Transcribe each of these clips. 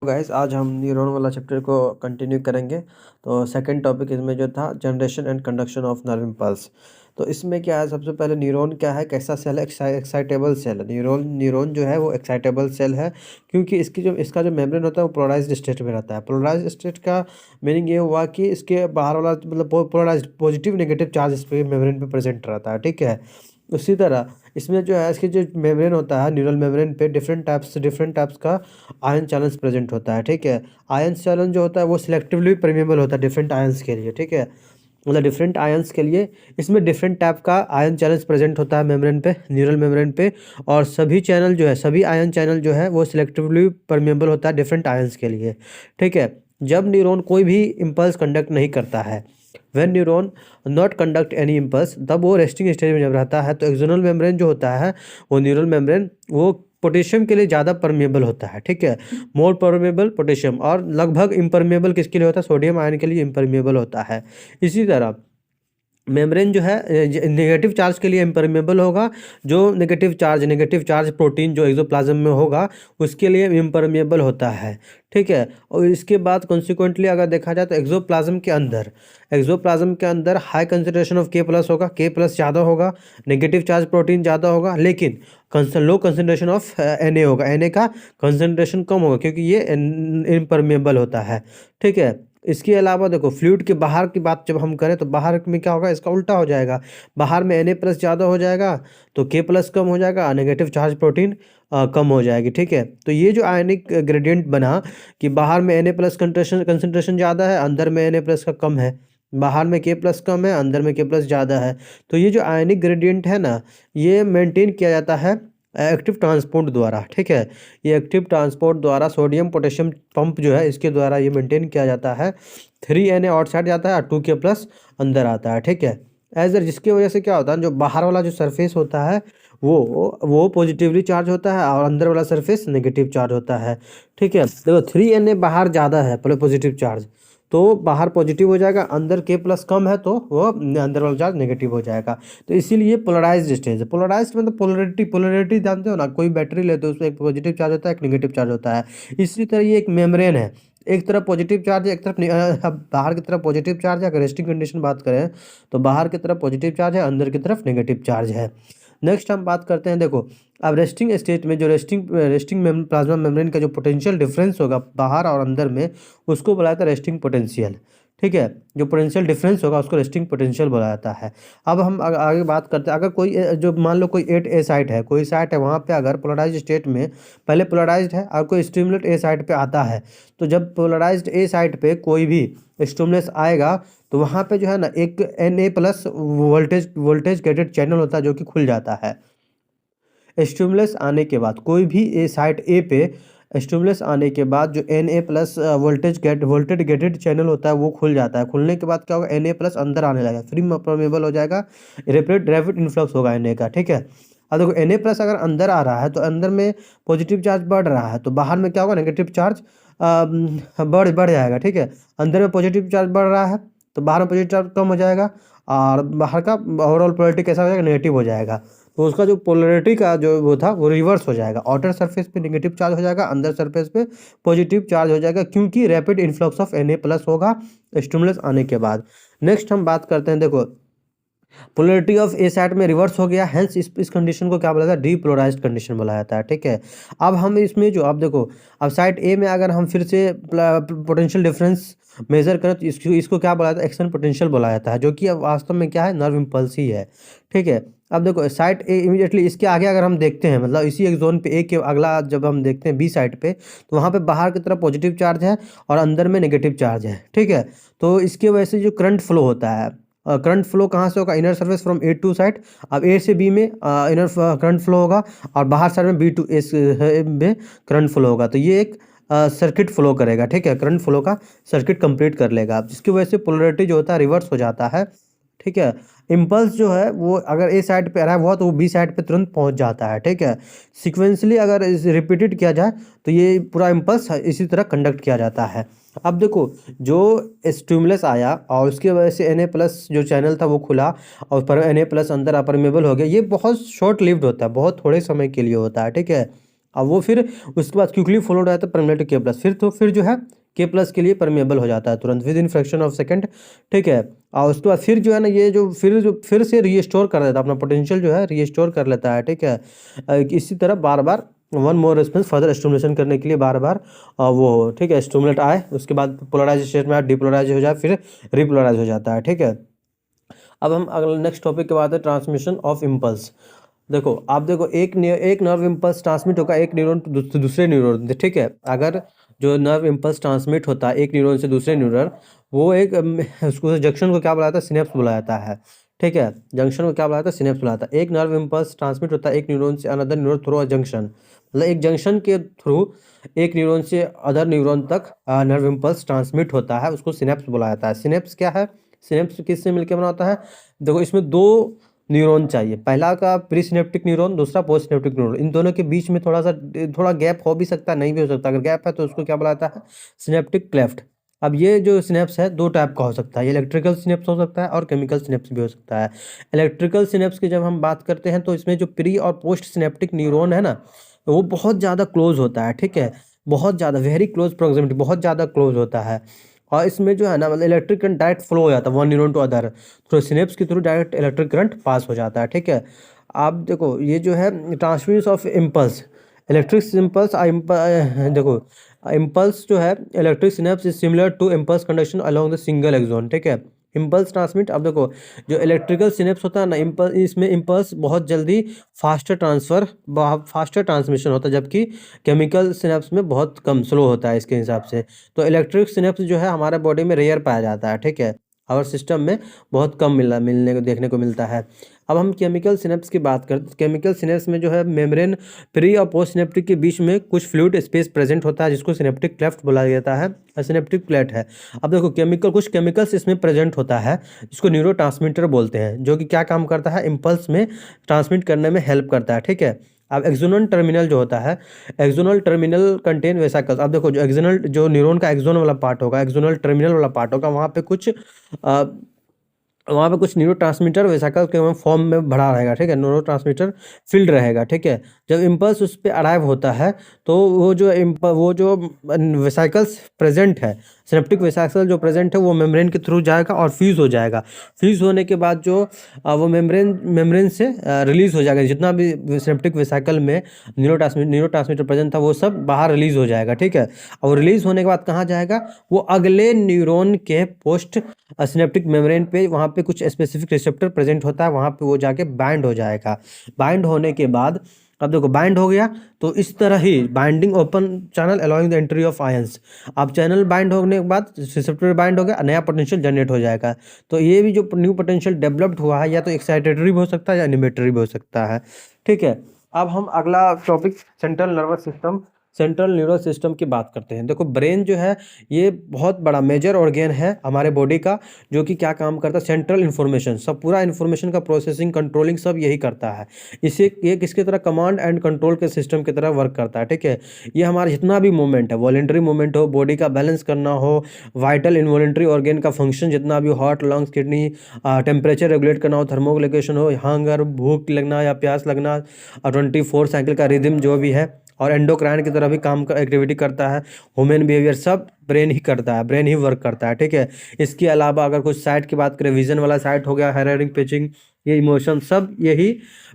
Guys आज हम neuron वाला चैप्टर को कंटिन्यू करेंगे। तो सेकंड टॉपिक इसमें जो था generation and conduction of nerve impulse. तो इसमें क्या है, सबसे पहले न्यूरॉन क्या है, कैसा सेल है, एक्साइटेबल सेल है। न्यूरॉन जो है वो एक्साइटेबल सेल है, क्योंकि इसका जो मेम्ब्रेन होता है वो पोलराइज्ड स्टेट में रहता है। पोलराइज्ड स्टेट का मीनिंग ये हुआ कि इसके बाहर वाला मतलब पोलराइज्ड पॉजिटिव नेगेटिव चार्ज इस पे मेम्ब्रेन पे प्रेजेंट रहता है। ठीक है, उसी तरह इसमें जो है इसके जो मेम्ब्रेन होता है, न्यूरल मेम्ब्रेन पे डिफरेंट टाइप्स का आयन चैनल्स प्रेजेंट होता है। ठीक है, आयन चैनल जो होता है वो सिलेक्टिवली परमेबल होता है डिफरेंट आयंस के लिए। ठीक है, मतलब डिफरेंट आयंस के लिए इसमें डिफरेंट टाइप का आयन चैनल्स प्रेजेंट होता है मेम्ब्रेन पे, न्यूरल मेम्ब्रेन पे। और सभी आयन चैनल जो है वो सिलेक्टिवली परमेबल होता है डिफरेंट आयंस के लिए। ठीक है, जब न्यूरॉन कोई भी इम्पल्स कंडक्ट नहीं करता है, when neuron not conduct any impulse, तब वो रेस्टिंग स्टेज में जब रहता है तो एक्सोनल मेम्ब्रेन जो होता है वो न्यूरल मेम्ब्रेन वो पोटेशियम के लिए ज़्यादा परमेबल होता है। ठीक है, मोर परमेबल पोटेशियम, और लगभग इम्परमेबल किसके लिए होता है, सोडियम आयन के लिए इम्परमेबल होता है। इसी तरह मेम्ब्रेन जो है नेगेटिव चार्ज के लिए इम्परमेबल होगा। जो नेगेटिव चार्ज प्रोटीन जो एक्सोप्लाज्म में होगा उसके लिए इम्परमेबल होता है। ठीक है, और इसके बाद कॉन्सिक्वेंटली अगर देखा जाए तो एक्सोप्लाज्म के अंदर हाई कंसनट्रेशन ऑफ के प्लस होगा, के प्लस ज़्यादा होगा, नेगेटिव चार्ज प्रोटीन ज़्यादा होगा, लेकिन लो कंसनट्रेशन ऑफ एन होगा, एन का कंसनट्रेशन कम होगा क्योंकि ये इम्परमेबल होता है। ठीक है, इसके अलावा देखो फ्लूइड के बाहर की बात जब हम करें तो बाहर में क्या होगा, इसका उल्टा हो जाएगा। बाहर में Na+ ज़्यादा हो जाएगा तो K+ कम हो जाएगा, नेगेटिव चार्ज प्रोटीन कम हो जाएगी। ठीक है, तो ये जो आयनिक ग्रेडियंट बना कि बाहर में Na+ कंसनट्रेशन ज़्यादा है, अंदर में Na+ का कम है, बाहर में K+ कम है, अंदर में K+ ज़्यादा है। तो ये जो आयनिक ग्रेडियंट है ना, ये मेंटेन किया जाता है एक्टिव ट्रांसपोर्ट द्वारा। ठीक है, ये एक्टिव ट्रांसपोर्ट द्वारा सोडियम पोटेशियम पंप जो है इसके द्वारा ये मेंटेन किया जाता है। 3Na आउटसाइड जाता है और 2K+ अंदर आता है। ठीक है, जिसकी वजह से क्या होता है, जो बाहर वाला जो सरफेस होता है वो पॉजिटिवली चार्ज होता है और अंदर वाला सरफेस नेगेटिव चार्ज होता है। ठीक है, देखो 3Na बाहर ज़्यादा है पॉजिटिव चार्ज, तो बाहर पॉजिटिव हो जाएगा, अंदर K+ कम है तो वो अंदर वाला चार्ज नेगेटिव हो जाएगा। तो इसीलिए पोलराइज्ड स्टेज है। पोलराइज्ड मतलब पोलरिटी जानते हो ना, कोई बैटरी लेते हो उसमें एक पॉजिटिव चार्ज होता है, एक नेगेटिव चार्ज होता है। इसी तरह ये एक मेम्ब्रेन है, एक तरफ पॉजिटिव चार्ज है, एक तरफ अब बाहर की तरफ पॉजिटिव चार्ज है। अगर रेस्टिंग कंडीशन बात करें तो बाहर की तरफ पॉजिटिव चार्ज है, अंदर की तरफ नेगेटिव चार्ज है। नेक्स्ट हम बात करते हैं, देखो अब रेस्टिंग स्टेट में जो रेस्टिंग प्लाज्मा मेम्ब्रेन का जो पोटेंशियल डिफरेंस होगा बाहर और अंदर में, उसको बोला जाता है रेस्टिंग पोटेंशियल। ठीक है, जो पोटेंशियल डिफरेंस होगा उसको रेस्टिंग पोटेंशियल बोला जाता है। अब हम आगे बात करते हैं, अगर कोई जो मान लो कोई 8A साइट है, कोई साइट है, वहाँ पे अगर पोलराइज स्टेट में पहले पोलराइज्ड है और कोई स्टिमुलेट A साइट पे आता है, तो जब पोलराइज्ड A साइट पे कोई भी स्टिमुलस आएगा तो वहाँ पे जो है ना एक Na+ वोल्टेज गेटेड चैनल होता है जो कि खुल जाता है। स्टिमुलस आने के बाद कोई भी साइट ए पे स्टिमुलस आने के बाद जो Na+ वोल्टेज गेटेड चैनल होता है वो खुल जाता है। खुलने के बाद क्या होगा, Na+ अंदर आने लगेगा, फ्री परमेबल हो जाएगा, रैपिड इन्फ्लक्स होगा Na का। ठीक है, अब देखो Na+ अगर अंदर आ रहा है तो अंदर में पॉजिटिव चार्ज बढ़ रहा है, तो बाहर में क्या होगा, नेगेटिव चार्ज बढ़ जाएगा। ठीक है, अंदर में पॉजिटिव चार्ज बढ़ रहा है तो बाहर में पॉजिटिव चार्ज कम हो जाएगा और बाहर का ओवरऑल पोलरिटी कैसा हो जाएगा, नेगेटिव हो जाएगा। तो उसका जो पोलरिटी का जो वो था वो रिवर्स हो जाएगा, आउटर सरफेस पे नेगेटिव चार्ज हो जाएगा, अंदर सरफेस पे पॉजिटिव चार्ज हो जाएगा, क्योंकि रैपिड इन्फ्लक्स ऑफ Na+ होगा स्टिमुलस आने के बाद। नेक्स्ट हम बात करते हैं, देखो पोलरिटी ऑफ ए साइड में रिवर्स हो गया, हेंस इस कंडीशन को क्या बोला जाता है, डीपोलराइज्ड कंडीशन बोला जाता है। ठीक है, अब हम इसमें जो अब देखो अब साइड ए में अगर हम फिर से पोटेंशियल डिफरेंस मेजर करें तो इसको क्या बोला जाता है, एक्शन पोटेंशियल बोला जाता है, जो कि अब वास्तव में क्या है, नर्व इम्पल्स ही है। ठीक है, अब देखो साइड ए इमीडिएटली इसके आगे अगर हम देखते हैं, मतलब इसी एक जोन पे ए के अगला जब हम देखते हैं बी साइड पे, तो वहाँ पे बाहर की तरफ पॉजिटिव चार्ज है और अंदर में नेगेटिव चार्ज है। ठीक है, तो इसकी वजह से जो करंट फ्लो होता है, करंट फ्लो कहाँ से होगा, inner surface from A to side. अब ए से बी में इनर करंट फ्लो होगा और बाहर साइड में बी टू ए में करंट फ्लो होगा। तो ये एक सर्किट फ्लो करेगा। ठीक है, करंट फ्लो का सर्किट कंप्लीट कर लेगा, जिसकी वजह से पोलरिटी जो होता है रिवर्स हो जाता है। ठीक है, इम्पल्स जो है वो अगर ए साइड पे अराइव हुआ तो वो बी साइड पे तुरंत पहुंच जाता है। ठीक है, सीक्वेंसली अगर रिपीटेड किया जाए तो ये पूरा इम्पल्स इसी तरह कंडक्ट किया जाता है। अब देखो जो स्टिमुलस आया और उसकी वजह से Na+ जो चैनल था वो खुला और पर Na+ अंदर अपरमेबल हो गया, ये बहुत शॉर्ट लिव्ड होता है, बहुत थोड़े समय के लिए होता है। ठीक है, अब वो फिर उसके बाद क्विकली फॉलोड हो जाता है परमिएबल टू के प्लस, फिर जो है के प्लस के लिए परमिएबल हो जाता है तुरंत with in fraction of second, ठीक है। और उसके बाद फिर जो है ना ये जो फिर से रीस्टोर कर देता है अपना पोटेंशियल जो है रीस्टोर कर लेता है, ठीक है। इसी तरह बार बार one more response further stimulation करने के लिए बार बार वो, ठीक है, स्टिमुलेट आए, उसके बाद पोलराइजेशन में आए, डिपोलराइज हो जाए, फिर रिपोलराइज हो जाता है, ठीक है। अब हम अगला नेक्स्ट टॉपिक के बाद है ट्रांसमिशन ऑफ इम्पल्स। देखो आप देखो एक नर्व इम्पल्स ट्रांसमिट होगा एक न्यूरॉन टू दूसरे न्यूरॉन, ठीक है। अगर जो नर्व इम्पल्स ट्रांसमिट होता है एक न्यूरॉन से दूसरे न्यूरॉन, वो एक उसको जंक्शन को क्या बुलाया जाता है, सिनेप्स बुलाया जाता है, ठीक है। जंक्शन को क्या बुलाया जाता है, सिनेप्स बुलाया जाता है। एक नर्व इम्पल्स ट्रांसमिट होता है एक न्यूरॉन से another neuron through a junction, मतलब एक जंक्शन के थ्रू एक न्यूरॉन से अदर न्यूरॉन तक नर्व इम्पल्स ट्रांसमिट होता है, उसको सिनेप्स बुलाया जाता है। सिनेप्स क्या है, सिनेप्स किससे मिलकर बना होता है, देखो इसमें दो न्यूरॉन चाहिए, पहला का प्री सिनेप्टिक न्यूरॉन, दूसरा पोस्ट सिनेप्टिक न्यूरॉन। इन दोनों के बीच में थोड़ा गैप हो भी सकता है, नहीं भी हो सकता। अगर गैप है तो उसको क्या बुलाता है, सिनेप्टिक क्लेफ्ट। अब ये जो सिनेप्स है दो टाइप का हो सकता है, ये इलेक्ट्रिकल सिनेप्स हो सकता है और केमिकल सिनेप्स भी हो सकता है। इलेक्ट्रिकल सिनेप्स की जब हम बात करते हैं तो इसमें जो प्री और पोस्ट सिनेप्टिक न्यूरॉन है ना, वो बहुत ज़्यादा क्लोज होता है, ठीक है, बहुत ज़्यादा, वेरी क्लोज प्रॉक्सिमिटी, बहुत ज़्यादा क्लोज होता है। और इसमें जो है ना, मतलब इलेक्ट्रिक करंट डायरेक्ट फ्लो हो जाता है one neuron to other, through synapse के through direct electric current pass हो जाता है, ठीक है। आप देखो ये जो है transmission of impulse, electric impulse, देखो इम्पल्स जो है electric synapse is similar to impulse conduction along the single axon, ठीक है। इम्पल्स ट्रांसमिट, अब देखो जो इलेक्ट्रिकल सिनेप्स होता है ना, इम्पल्स, इसमें इम्पल्स बहुत जल्दी फास्टर ट्रांसमिशन होता है, जबकि केमिकल सिनेप्स में बहुत कम, स्लो होता है इसके हिसाब से। तो इलेक्ट्रिक सिनेप्स जो है हमारे बॉडी में रेयर पाया जाता है, ठीक है, और सिस्टम में बहुत कम मिलने को देखने को मिलता है। अब हम केमिकल सिनेप्स की बात करते हैं। केमिकल सिनेप्स में जो है मेम्ब्रेन प्री और पोस्ट सिनेप्टिक के बीच में कुछ फ्लूइड स्पेस प्रेजेंट होता है, जिसको सिनेप्टिक क्लेफ्ट बुलाया जाता है, सिनेप्टिक प्लेट है। अब देखो कुछ केमिकल्स इसमें प्रेजेंट होता है जिसको न्यूरोट्रांसमीटर बोलते हैं, जो कि क्या काम करता है, इम्पल्स में ट्रांसमिट करने में हेल्प करता है, ठीक है। अब एक्सोनल टर्मिनल जो होता है, एक्सोनल टर्मिनल कंटेन वेसिकल्स। अब देखो जो एक्सोनल, जो न्यूरॉन का एक्सोन वाला पार्ट होगा, एक्सोनल टर्मिनल वाला पार्ट होगा, वहाँ पे कुछ न्यूरोट्रांसमीटर वेसिकल के फॉर्म में भरा रहेगा, ठीक है, न्यूरोट्रांसमीटर फील्ड रहेगा, ठीक है। जब इम्पल्स उस पर अराइव होता है तो वो जो वेसिकल्स प्रेजेंट है, सिनेप्टिक वेसिकल जो प्रेजेंट है, वो मेम्ब्रेन के थ्रू जाएगा और फ्यूज़ हो जाएगा। फ्यूज़ होने के बाद जो वो मेम्ब्रेन से रिलीज़ हो जाएगा, जितना भी सिनेप्टिक वेसिकल में न्यूरोट्रांसमीटर प्रेजेंट था वो सब बाहर रिलीज़ हो जाएगा, ठीक है। और रिलीज़ होने के बाद कहाँ जाएगा, वो अगले न्यूरॉन के पोस्ट सिनेप्टिक मेम्ब्रेन पे, वहाँ पे कुछ स्पेसिफिक रिसेप्टर प्रेजेंट होता है, वहाँ पे वो जाके बाइंड हो जाएगा। बाइंड होने के बाद, अब देखो बाइंड हो गया तो इस तरह ही binding open channel allowing the entry of ions. अब चैनल बाइंड होने के बाद रिसेप्टर बाइंड हो गया, नया पोटेंशियल जनरेट हो जाएगा। तो ये भी जो न्यू पोटेंशियल डेवलप्ड हुआ है, या तो एक्साइटेटरी भी हो सकता है या इनिबिटरी भी हो सकता है, ठीक है। अब हम अगला topic central nervous system, central neural system की बात करते हैं। देखो ब्रेन जो है ये बहुत बड़ा मेजर ऑर्गेन है हमारे बॉडी का, जो कि क्या काम करता है, सेंट्रल इन्फॉर्मेशन, सब पूरा इन्फॉर्मेशन का प्रोसेसिंग, कंट्रोलिंग सब यही करता है। इसे ये किसकी तरह, कमांड एंड कंट्रोल के सिस्टम की तरह वर्क करता है, ठीक है। ये हमारा जितना भी मूवमेंट है, वॉलेंट्री मूवमेंट हो, बॉडी का बैलेंस करना हो, वाइटल इनवॉलेंट्री ऑर्गेन का फंक्शन जितना भी, heart, lungs, kidney, temperature regulate करना हो, थर्मोरेगुलेशन हो, हंगर, भूख लगना या प्यास लगना, और 24 साइकिल का रिदम जो भी है, और एंडोक्राइन की तरह भी काम का एक्टिविटी करता है, ह्यूमन बिहेवियर सब ब्रेन ही करता है, ब्रेन ही वर्क करता है, ठीक है। इसके अलावा अगर कुछ साइट की बात करें, विजन वाला साइट हो गया, हेयरिंग, पिचिंग, ये इमोशन, सब यही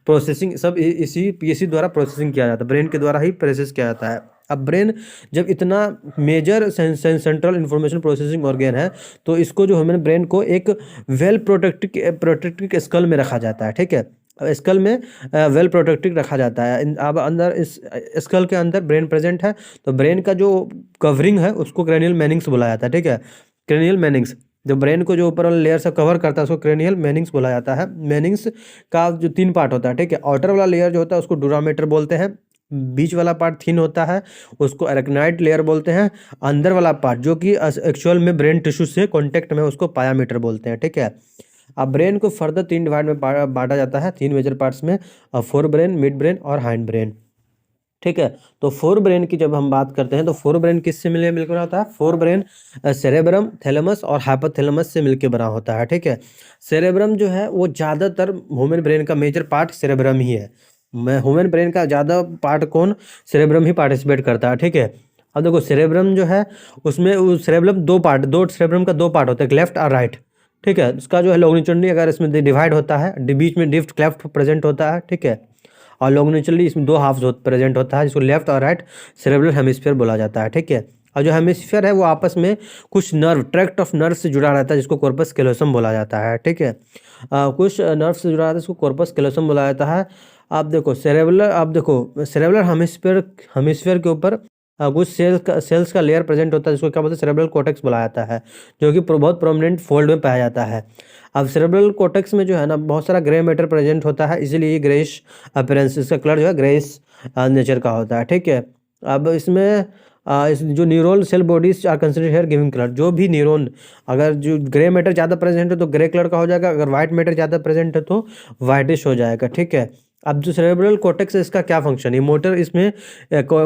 प्रोसेसिंग, सब इसी द्वारा प्रोसेसिंग किया जाता है, ब्रेन के द्वारा ही प्रोसेस किया जाता है। अब ब्रेन जब इतना major central information processing organ है, तो इसको जो ह्यूमन ब्रेन को एक वेल प्रोटेक्टेड स्कल में रखा जाता है, ठीक है। स्कल में वेल प्रोटेक्टेड रखा जाता है। अब अंदर इस स्कल के अंदर ब्रेन प्रेजेंट है, तो ब्रेन का जो कवरिंग है उसको क्रेनियल मैनिंग्स बुलाया जाता है, ठीक है। क्रेनियल मैनिंग्स, जो ब्रेन को जो ऊपर वाला लेयर से कवर करता है उसको क्रेनियल मैनिंग्स बोला जाता है। मैनिंग्स का जो 3 पार्ट होता है, ठीक है। आउटर वाला लेयर जो होता है उसको डूरामेटर बोलते हैं, बीच वाला पार्ट थिन होता है उसको अरेक्नाइड लेयर बोलते हैं, अंदर वाला पार्ट जो कि एक्चुअल में ब्रेन टिश्यू से कॉन्टेक्ट में उसको पायामीटर बोलते हैं, ठीक है। अब ब्रेन को फर्दर 3 डिवाइड में बांटा जाता है, 3 मेजर पार्ट्स में, फोर ब्रेन, मिड ब्रेन और हाइंड ब्रेन, ठीक है। तो फोर ब्रेन की जब हम बात करते हैं तो फोर ब्रेन किससे मिलकर होता है, फोर ब्रेन सेरेब्रम, थैलेमस और हाइपोथैलेमस से मिलकर बना होता है, ठीक है। सेरेब्रम जो है वो ज़्यादातर ह्यूमन ब्रेन का मेजर पार्ट सेरेब्रम ही है, ह्यूमन ब्रेन का ज़्यादा पार्ट कौन, सेरेब्रम ही पार्टिसिपेट करता है, ठीक है। अब देखो सेरेब्रम जो है उसमें सेरेब्रम दो सेरेब्रम का दो पार्ट होता है, लेफ्ट और राइट, ठीक है। उसका जो है लॉन्गिट्यूडनली अगर इसमें डिवाइड होता है, बीच में डिफ्ट क्लेफ्ट प्रेजेंट होता है, ठीक है। और लॉन्गिट्यूडनली इसमें दो हाफ्स प्रेजेंट होता है, जिसको लेफ्ट और राइट सेरेब्रल हेमिस्फीयर बोला जाता है, ठीक है। और जो हेमिस्फीयर है वो आपस में कुछ नर्व, ट्रैक्ट ऑफ नर्व से जुड़ा रहता है, जिसको कॉर्पस कैलोसम बोला जाता है, ठीक है। कुछ नर्व से जुड़ा रहता है, इसको कॉर्पस कैलोसम बोला जाता है। आप देखो सेरेब्रल हेमिस्फीयर के ऊपर कुछ सेल्स का लेयर प्रेजेंट होता है, जिसको क्या बोलते हैं, सेरेब्रल कॉर्टेक्स बोला जाता है, जो कि बहुत प्रोमिनेंट फोल्ड में पाया जाता है। अब सेरेब्रल कॉर्टेक्स में जो है ना बहुत सारा ग्रे मैटर प्रेजेंट होता है, इसीलिए ग्रेइश अपीयरेंस, इसका कलर जो है ग्रेइश नेचर का होता है, ठीक है। अब इसमें इस जो neural cell bodies are considered here giving colour, जो भी न्यूरॉन अगर जो ग्रे मैटर ज़्यादा प्रेजेंट है तो ग्रे कलर का हो जाएगा, अगर वाइट मैटर ज़्यादा प्रेजेंट है तो वाइटिश हो जाएगा, ठीक है। अब जो सेरेब्रल कॉर्टेक्स है इसका क्या फंक्शन है, मोटर, इसमें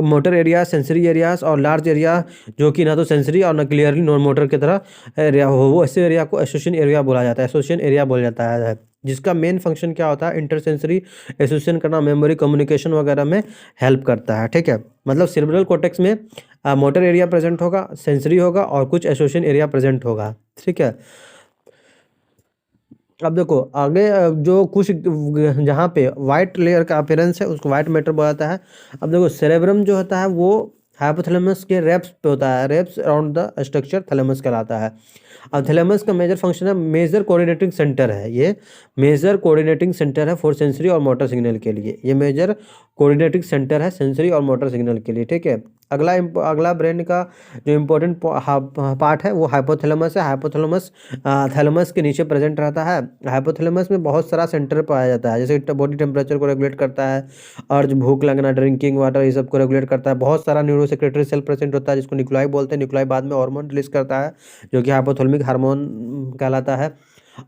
मोटर एरिया, सेंसरी एरियाज और लार्ज एरिया, जो कि ना तो सेंसरी और ना क्लियरली नॉन मोटर की तरह एरिया हो, वो ऐसे एरिया को एसोसिएशन एरिया बोला जाता है, एसोसिएशन एरिया बोला जाता है, जिसका मेन फंक्शन क्या होता है, इंटरसेंसरी एसोसिएशन करना, मेमोरी, कम्युनिकेशन वगैरह में हेल्प करता है, ठीक है। मतलब सेरेब्रल कॉर्टेक्स में मोटर एरिया प्रेजेंट होगा, सेंसरी होगा और कुछ एसोसिएशन एरिया प्रेजेंट होगा, ठीक है। अब देखो आगे जो कुछ जहाँ पे वाइट लेयर का अपीयरेंस है उसको वाइट मैटर बोला जाता है। अब देखो सेरेब्रम जो होता है वो हाइपोथैलेमस के रेप्स पे होता है, wraps around the structure thalamus कहलाता है। अब थैलेमस का मेजर फंक्शन है, मेजर कोऑर्डिनेटिंग सेंटर है, ये मेजर कोऑर्डिनेटिंग सेंटर है फॉर सेंसरी और मोटर सिग्नल के लिए, ये मेजर कोऑर्डिनेटिंग सेंटर है सेंसरी और मोटर सिग्नल के लिए, ठीक है। अगला ब्रेन का जो इम्पोर्टेंट पार्ट है वो हाइपोथैलेमस है। हाइपोथैलेमस थैलेमस के नीचे प्रेजेंट रहता है। हाइपोथैलेमस में बहुत सारा सेंटर पाया जाता है, जैसे बॉडी टेम्परेचर को रेगुलेट करता है, और जो भूख लगना, ड्रिंकिंग वाटर, ये सब को रेगुलेट करता है। बहुत सारा न्यूरो सेक्रेटरी सेल प्रेजेंट होता है, जिसको न्यूक्लाई बोलते हैं। न्यूक्लाई बाद में हार्मोन रिलीज करता है, जो कि हाइपोथैलेमिक हार्मोन कहलाता है।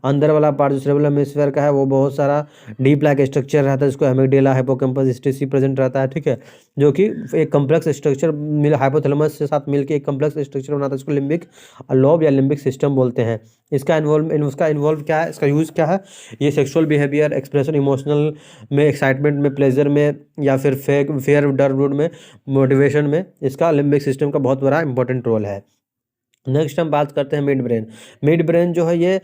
अंदर वाला पार्ट जो सेरेब्रल हेमिस्फीयर का है वो बहुत सारा डीप लाइक स्ट्रक्चर रहता है, जिसको एमिगडेला, हिप्पोकैम्पस, स्टेसी प्रेजेंट रहता है, ठीक है, जो कि एक कम्प्लेक्स स्ट्रक्चर मिल हाइपोथैलेमस के साथ मिलकर एक कम्प्लेक्स स्ट्रक्चर बनाता है, इसको लिम्बिक लोब या लिम्बिक सिस्टम बोलते हैं। इसका इन्वॉल्व क्या है, इसका यूज़ क्या है, ये सेक्सुअल बिहेवियर, एक्सप्रेशन, इमोशनल में, एक्साइटमेंट में, प्लेजर में, या फिर फेयर डर वुड में, मोटिवेशन में, इसका लिम्बिक सिस्टम का बहुत बड़ा इंपॉर्टेंट रोल है। नेक्स्ट हम बात करते हैं मिड ब्रेन। मिड ब्रेन जो है ये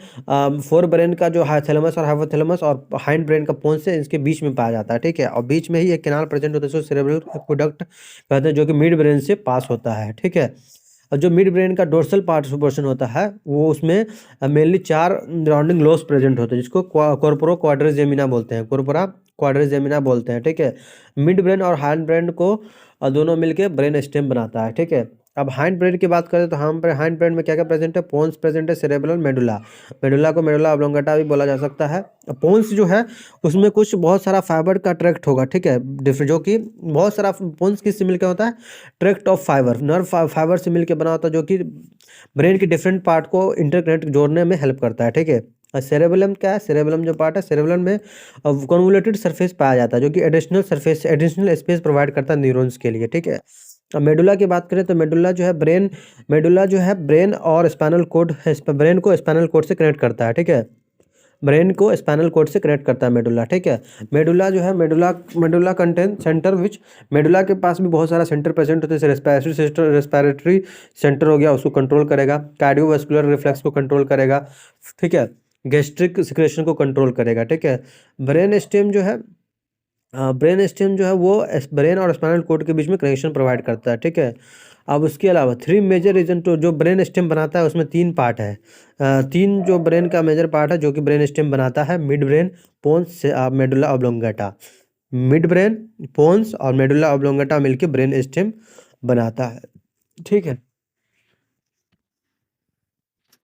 फोर ब्रेन का जो थैलेमस और हाइपोथैलेमस और हाइंड ब्रेन का पोन्स है, इसके बीच में पाया जाता है, ठीक है। और बीच में ही एक कैनाल प्रेजेंट होता है, इसको सेरेब्रल एक्वेडक्ट कहते हैं, जो कि मिड ब्रेन से पास होता है, ठीक है। और जो मिड ब्रेन का डोर्सल पार्ट पोर्शन होता है वो उसमें मेनली 4 राउंडिंग लोब्स प्रेजेंट होते हैं, जिसको कॉर्पोरो क्वाड्रिजेमिना बोलते हैं, कॉर्पोरा क्वाड्रिजेमिना बोलते हैं, ठीक है। मिड ब्रेन और हाइंड ब्रेन को दोनों मिलके ब्रेन स्टेम बनाता है, ठीक है। अब हाइंड ब्रेन की बात करें तो हाइंड ब्रेन में क्या क्या प्रेजेंट है, पोन्स प्रेजेंट है, सेरेब्रल, मेडुला, मेडुला को मेडुला ऑब्लोंगेटा भी बोला जा सकता है। पोन्स जो है उसमें कुछ बहुत सारा फाइबर का ट्रैक्ट होगा, ठीक है, जो कि बहुत सारा पोन्स किससे मिलकर होता है, tract of fibre, nerve fibre से मिलकर बना होता है, जो कि ब्रेन के डिफरेंट पार्ट को इंटरकनेक्ट जोड़ने में हेल्प करता है, ठीक है। और सेरेबेलम क्या है, सेरेबेलम जो पार्ट है, सेरेबेलम में कॉन्वोल्यूटेड सरफेस पाया जाता है, जो कि एडिशनल स्पेस प्रोवाइड करता है न्यूरॉन्स के लिए, ठीक है। अब मेडुला की बात करें तो मेडुला जो है ब्रेन और स्पाइनल कोड, ब्रेन को स्पाइनल कोड से कनेक्ट करता है, ठीक है, ब्रेन को स्पाइनल कोड से कनेक्ट करता है मेडुला, ठीक है। Medulla contain centre which, medulla के पास भी बहुत सारा सेंटर प्रेजेंट होते हैं, रेस्पिरेटरी सेंटर हो गया, उसको कंट्रोल करेगा, कार्डियोवास्कुलर रिफ्लेक्स को कंट्रोल करेगा, ठीक है, गैस्ट्रिक सिक्रेशन को कंट्रोल करेगा, ठीक है। ब्रेन स्टेम जो है वो ब्रेन और स्पाइनल कोड के बीच में कनेक्शन प्रोवाइड करता है, ठीक है। अब उसके अलावा 3 मेजर रीजन तो जो ब्रेन स्टेम बनाता है उसमें 3 पार्ट है, 3 जो ब्रेन का मेजर पार्ट है जो कि ब्रेन स्टेम बनाता है, midbrain, pons, medulla oblongata. Midbrain, pons और मेडुला ऑब्लोंगेटा मिलकर ब्रेन स्टेम बनाता है, ठीक है।